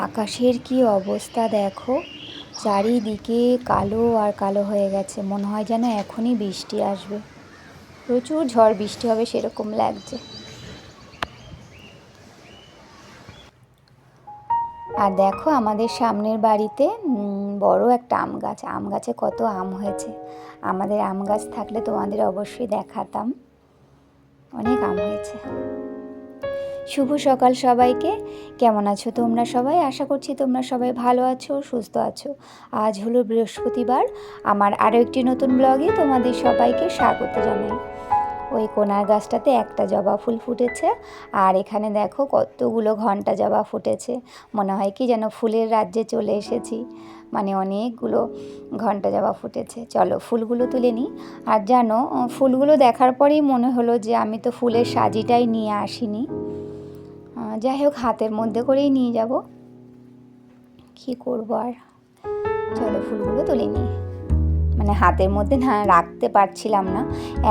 আকাশের কি অবস্থা দেখো, চারিদিকে কালো আর কালো হয়ে গেছে, মনে হয় যেন এখনই বৃষ্টি আসবে, প্রচুর ঝড় বৃষ্টি হবে সেরকম লাগছে। আর দেখো আমাদের সামনের বাড়িতে বড় একটা আম গাছে কত আম হয়েছে। আমাদের আম গাছ থাকলে তোমাদের অবশ্যই দেখাতাম, অনেক আম হয়েছে। শুভ সকাল সবাইকে, কেমন আছো তোমরা সবাই? আশা করছি তোমরা সবাই ভালো আছো, সুস্থ আছো। আজ হলো বৃহস্পতিবার, আমার আরও একটি নতুন ব্লগে তোমাদের সবাইকে স্বাগত জানাই। ওই কোনার গাছটাতে একটা জবা ফুল ফুটেছে, আর এখানে দেখো কতগুলো ঘন্টা জবা ফুটেছে। মনে হয় কি যেন ফুলের রাজ্যে চলে এসেছি, মানে অনেকগুলো ঘন্টা জবা ফুটেছে। চলো ফুলগুলো তুলে নিই। আর জানো, ফুলগুলো দেখার পরেই মনে হলো যে আমি তো ফুলের সাজিটাই নিয়ে আসিনি। যাই হোক, হাতের মধ্যে করেই নিয়ে যাব, কি করব আর। চলো ফুলগুলো তুলে নিই। মানে হাতের মধ্যে না রাখতে পারছিলাম না,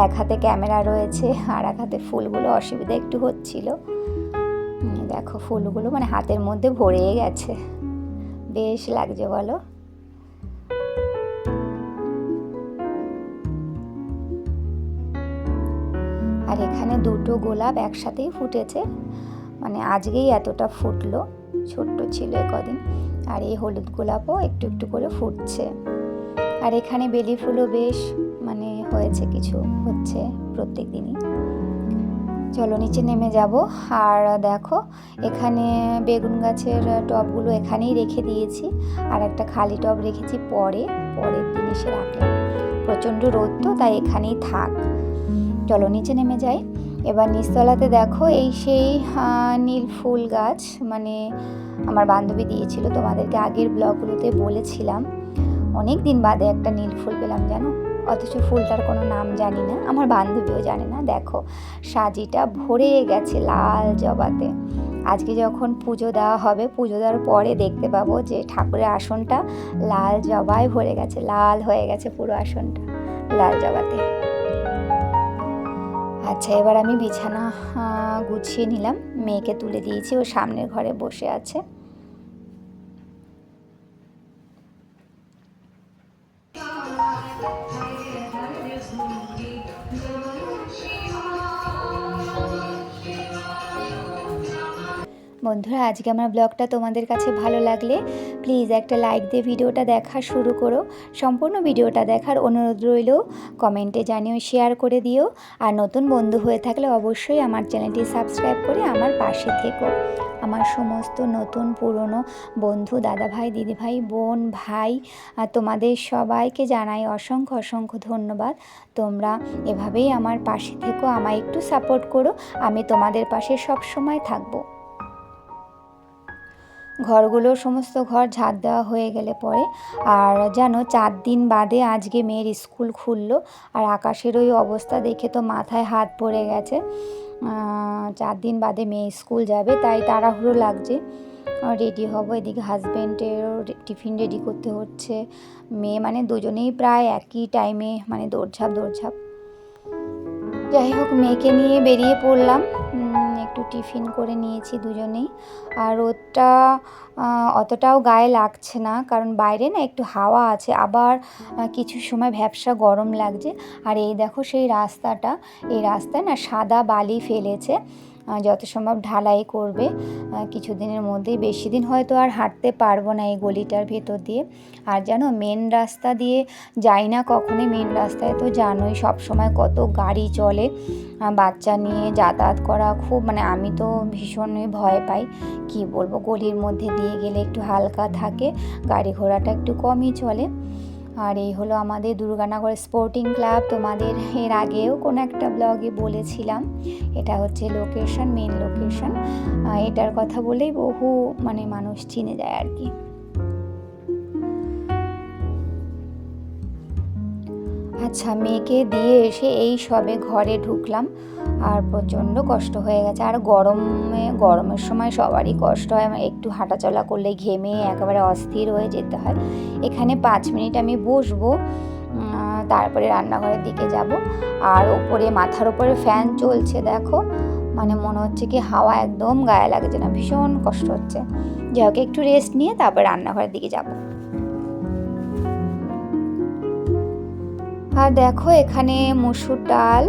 এক হাতে ক্যামেরা রয়েছে আর এক হাতে ফুলগুলো, অসুবিধা একটু হচ্ছিল। দেখো ফুলগুলো মানে হাতের মধ্যে ভরে গেছে, বেশ লাগছে বলো। আর এখানে দুটো গোলাপ একসাথেই ফুটেছে, মানে আজকেই এতটা ফুটলো, ছোট্ট ছিল কদিন। আর এই হলুদ গোলাপও একটু একটু করে ফুটছে। আর এখানে বেলি ফুলও বেশ মানে হয়েছে, কিছু হচ্ছে প্রত্যেক দিনই। চলো নিচে নেমে যাব। আর দেখো এখানে বেগুন গাছের টবগুলো এখানেই রেখে দিয়েছি, আর একটা খালি টব রেখেছি পরের দিন এসে রাখলাম। প্রচণ্ড রোদ তো, তাই এখানেই থাক। চলো নিচে নেমে যাই। এবার নিচতলাতে দেখো এই সেই নীল ফুল গাছ, মানে আমার বান্ধবী দিয়েছিল, তোমাদেরকে আগের ব্লগগুলোতে বলেছিলাম। অনেক দিন বাদে একটা নীল ফুল পেলাম জানো, অথচ ফুলটার কোনো নাম জানি না, আমার বান্ধবীও জানে না। দেখো সাজিটা ভরে গেছে লাল জবাতে। আজকে যখন পুজো দেওয়া হবে, পুজো দেওয়ার পরে দেখতে পাবো যে ঠাকুরের আসনটা লাল জবায় ভরে গেছে, লাল হয়ে গেছে পুরো আসনটা লাল জবাতে। আচ্ছা এবার আমি বিছানা গুছিয়ে নিলাম, মেয়েকে তুলে দিয়েছি, ও সামনের ঘরে বসে আছে। বন্ধুরা আজকে আমার ব্লগটা তোমাদের কাছে ভালো লাগলে প্লিজ একটা লাইক দিয়ে ভিডিওটা দেখা শুরু করো। সম্পূর্ণ ভিডিওটা দেখার অনুরোধ রইল, কমেন্টে জানিও, শেয়ার করে দিও। আর নতুন বন্ধু হয়ে থাকলে অবশ্যই আমার চ্যানেলটি সাবস্ক্রাইব করে আমার পাশে থেকো। আমার সমস্ত নতুন পুরনো বন্ধু, দাদা ভাই, দিদি ভাই, বোন, ভাই, তোমাদের সবাইকে জানাই অসংখ্য অসংখ্য ধন্যবাদ। তোমরা এভাবেই আমার পাশে থেকো, আমায় একটু সাপোর্ট করো, আমি তোমাদের পাশে সব সময় থাকবো। ঘরগুলো সমস্ত ঘর ঝাড় দেওয়া হয়ে গেলে পরে, আর জানো 4 দিন বাদে আজকে মেয়ের স্কুল খুললো। আর আকাশের ওই অবস্থা দেখে তো মাথায় হাত পড়ে গেছে। 4 দিন বাদে মেয়ে স্কুল যাবে, তাই তাড়াহুড়ো লাগছে, রেডি হব। এদিকে হাজব্যান্ডেরও টিফিন রেডি করতে হচ্ছে, মেয়ে মানে দুজনেই প্রায় একই টাইমে মানে দৌড়ঝাঁপ। যাই হোক মেয়েকে নিয়ে বেরিয়ে পড়লাম, একটু টিফিন করে নিয়েছি দুজনেই। আর রোদটা অতটাও গায়ে লাগছে না, কারণ বাইরে না একটু হাওয়া আছে, আবার কিছু সময় ভ্যাপসা গরম লাগছে। আর এই দেখো সেই রাস্তাটা, এই রাস্তায় না সাদা বালি ফেলেছে, যত সম্ভব ঢালাই করবে কিছুদিনের মধ্যেই, বেশি দিন হয়তো আর হাঁটতে পারবো না এই গলিটার ভেতর দিয়ে। আর জানো মেন রাস্তা দিয়ে যাই না কখনোই, মেন রাস্তায় তো জানোই সব সময় কত গাড়ি চলে, বাচ্চা নিয়ে যাতায়াত করা খুব মানে আমি তো ভীষণই ভয় পাই। কি বলবো, গলির মধ্যে দিয়ে গেলে একটু হালকা থাকে, গাড়ি ঘোড়াটা একটু কমই চলে। আর এই হলো আমাদের দুর্গানগর স্পোর্টিং ক্লাব, তোমাদের এর আগেও কোনো একটা ব্লগে বলেছিলাম। এটা হচ্ছে লোকেশন, মেন লোকেশন, এটার কথা বলেই বহু মানে মানুষ চিনে যায় আর কি। আচ্ছা, মেয়েকে দিয়ে এসে এই সবে ঘরে ঢুকলাম, আর প্রচণ্ড কষ্ট হয়ে গেছে। আর গরমের সময় সবারই কষ্ট হয়, একটু হাঁটাচলা করলে ঘেমে একেবারে অস্থির হয়ে যেতে হয়। এখানে 5 মিনিট আমি বসবো, তারপরে রান্নাঘরের দিকে যাব। আর ওপরে মাথার ওপরে ফ্যান চলছে দেখো, মানে মনে হচ্ছে কি হাওয়া একদম গায়ে লাগছে না, ভীষণ কষ্ট হচ্ছে। যাই হোক, একটু রেস্ট নিয়ে তারপর রান্নাঘরের দিকে যাব। আর দেখো এখানে মসুর ডাল,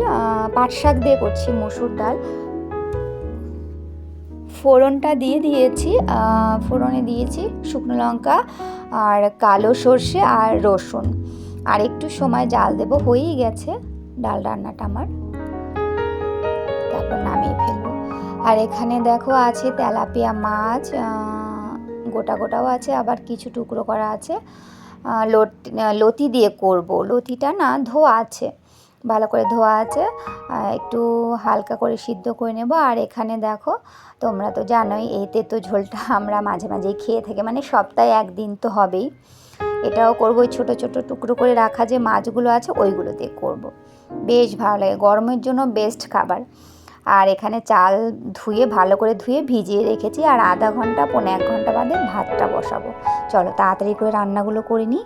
পাট শাক দিয়ে করছি মসুর ডাল। ফোড়নটা দিয়ে দিয়েছি, ফোড়নে দিয়েছি শুকনো লঙ্কা আর কালো সর্ষে আর রসুন, আর একটু সময় জাল দেবো, হয়েই গেছে ডাল রান্নাটা আমার। তারপর নামিয়ে ফেলবো। আর এখানে দেখো আছে তেলাপিয়া মাছ, গোটা গোটাও আছে, আবার কিছু টুকরো করা আছে। লতি দিয়ে করব, লতিটা না ধোয়া আছে, ভালো করে ধোয়া আছে, একটু হালকা করে সিদ্ধ করে নেব। আর এখানে দেখো, তোমরা তো জানোই এই তেঁতো ঝোলটা আমরা মাঝে মাঝেই খেয়ে থাকি, মানে সপ্তাহে একদিন তো হবেই। এটাও করবো, ওই ছোটো ছোটো টুকরো করে রাখা যে মাছগুলো আছে ওইগুলো দিয়ে করব। বেশ ভালো লাগে, গরমের জন্য বেস্ট খাবার। আর এখানে চাল ভালো করে ধুয়ে ভিজিয়ে রেখেছি, আর আধা ঘন্টা 1 ঘন্টা বাদে ভাতটা বসাবো। চলো তাড়াতাড়ি করে রান্নাগুলো করে নিই।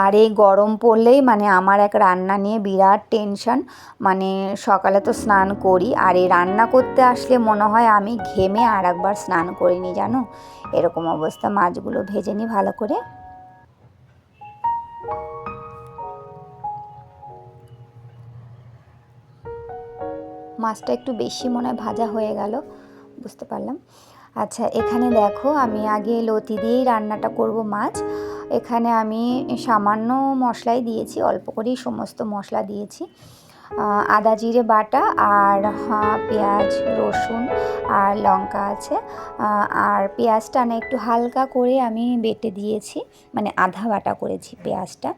আর এই গরম পড়লেই মানে আমার এক রান্না নিয়ে বিরাট টেনশন, মানে সকালে তো স্নান করি, আর এই রান্না করতে আসলে মনে হয় আমি ঘেমে আর একবার স্নান করিনি, জানো, এরকম অবস্থা। মাছগুলো ভেজে নিই ভালো করে। মাছটা একটু বেশি মনে হয় ভাজা হয়ে গেল, বুঝতে পারলাম। আচ্ছা, এখানে দেখো আমি আগে লতি দিয়েই রান্নাটা করব মাছ। এখানে আমি সামান্য মশলাই দিয়েছি, অল্প করেই সমস্ত মশলা দিয়েছি। আদা জিরে বাটা আর পেঁয়াজ রসুন আর লঙ্কা আছে। আর পেঁয়াজটা না একটু হালকা করে আমি বেটে দিয়েছি, মানে আধা বাটা করেছি পেঁয়াজটা।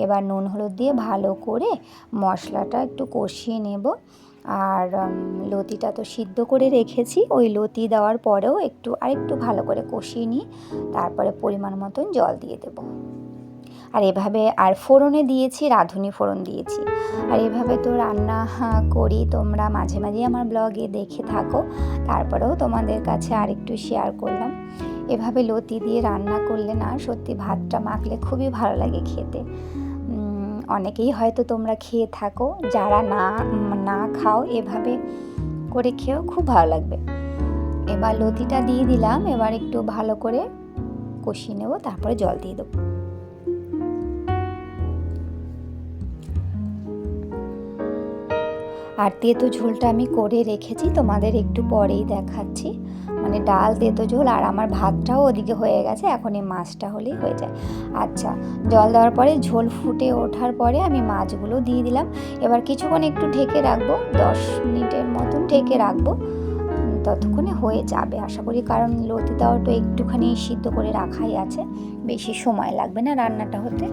এবার নুন হলুদ দিয়ে ভালো করে মশলাটা একটু কষিয়ে নেব। আর লতিটা তো সিদ্ধ করে রেখেছি, ওই লতি দেওয়ার পরেও আরেকটু ভালো করে কষিয়ে নিয়ে তারপরে পরিমাণ মতন জল দিয়ে দেব। আর এভাবে, আর ফোড়নে দিয়েছি রাঁধুনি ফোড়ন দিয়েছি। আর এভাবে তো রান্না করি, তোমরা মাঝে মাঝে আমার ব্লগে দেখে থাকো, তারপরেও তোমাদের কাছে আরেকটু শেয়ার করলাম। এভাবে লতি দিয়ে রান্না করলে না সত্যি ভাতটা মাখলে খুবই ভালো লাগে খেতে। অনেকেই হয়তো তোমরা খেয়ে থাকো, যারা না খাও এভাবে করে খেয়েও খুব ভালো লাগবে। এবার লতিটা দিয়ে দিলাম, এবার একটু ভালো করে কষিয়ে নেব, তারপরে জল দিয়ে দেবো। আর তেঁতো ঝোলটা আমি করে রেখেছি, তোমাদের একটু পরেই দেখাচ্ছি। মানে ডাল তেঁতো ঝোল, আর আমার ভাতটাও ওদিকে হয়ে গেছে, এখন এই মাছটা হলেই হয়ে যায়। আচ্ছা, জল দেওয়ার পরে ঝোল ফুটে ওঠার পরে আমি মাছগুলো দিয়ে দিলাম। এবার কিছুক্ষণ একটু ঢেকে রাখবো, 10 মিনিটের মতন ঢেকে রাখবো, ততক্ষণে হয়ে যাবে আশা করি, কারণ লতিটাও তো একটুখানি সিদ্ধ করে রাখাই আছে, বেশি সময় লাগবে না রান্নাটা হতে।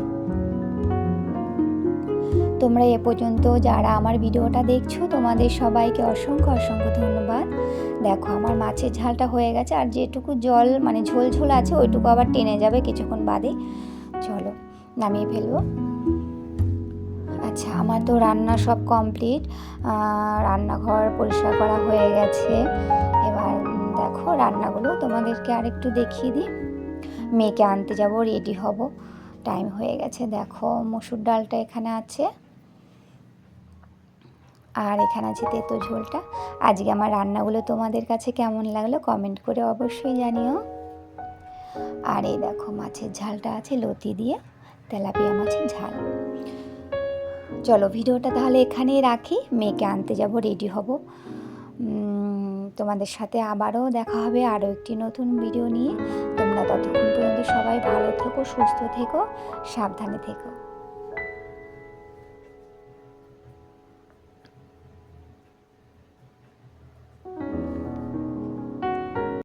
তোমরা এ পর্যন্ত যারা আমার ভিডিওটা দেখছো, তোমাদের সবাইকে অসংখ্য অসংখ্য ধন্যবাদ। দেখো আমার মাছের ঝালটা হয়ে গেছে, আর যেটুকু জল মানে ঝোল ঝোল আছে ওইটুকু আবার টেনে যাবে কিছুক্ষণ বাদে। চলো নামিয়ে ফেলবো। আচ্ছা, আমার তো রান্না সব কমপ্লিট, রান্নাঘর পরিষ্কার করা হয়ে গেছে। এবার দেখো রান্নাগুলো তোমাদেরকে আরেকটু দেখিয়ে দিই। মেয়েকে আনতে যাব, রেডি হব, টাইম হয়ে গেছে। দেখো মসুর ডালটা এখানে আছে, আর এখানে আছে তেঁতো ঝোলটা। আজকে আমার রান্নাগুলো তোমাদের কাছে কেমন লাগলো কমেন্ট করে অবশ্যই জানিও। আর এই দেখো মাছের ঝালটা আছে লতি দিয়ে, তেলাপিয়া মাছের ঝাল। চলো ভিডিওটা তাহলে এখানেই রাখি, মেয়েকে আনতে যাব, রেডি হব। তোমাদের সাথে আবারও দেখা হবে আরও একটি নতুন ভিডিও নিয়ে। তোমরা ততক্ষণ পর্যন্ত সবাই ভালো থেকো, সুস্থ থেকো, সাবধানে থেকো।